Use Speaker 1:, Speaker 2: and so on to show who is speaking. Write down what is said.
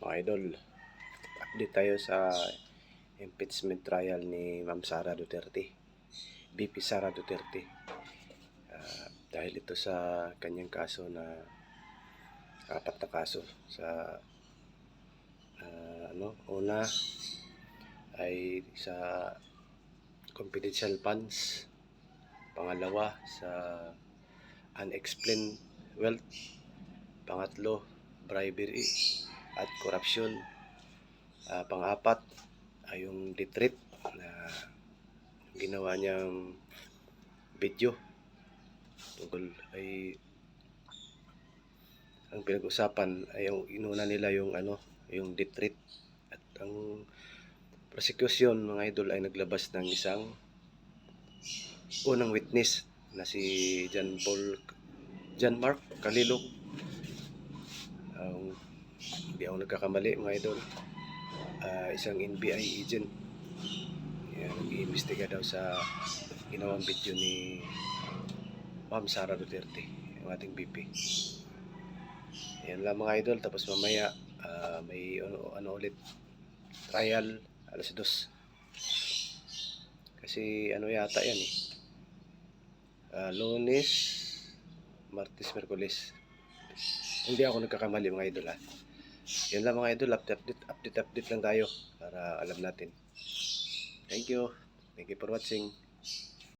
Speaker 1: Mga idol, update tayo sa impeachment trial ni Ma'am Sara Duterte, VP Sara Duterte. Dahil ito sa kanyang kaso na apat na kaso sa una ay sa confidential funds, pangalawa sa unexplained wealth, pangatlo bribery at corruption, pang-apat ay yung death na ginawa niyang video tungkol ay ang pinag-usapan ay yung inuna nila yung yung death at ang prosecution mga idol ay naglabas ng isang unang witness na si John Mark Calilog. Hindi ako nagkakamali mga idol, isang NBI agent. Nag-iimbestiga daw sa ginawang video ni Ma'am Sara Duterte, yung ating VP. Yan lang mga idol, tapos mamaya may ulit trial alas 2 kasi yata yan Lunes, Martes, Merkulis, hindi ako nagkakamali mga idol Yan lang mga idol, update lang tayo para alam natin. Thank you for watching.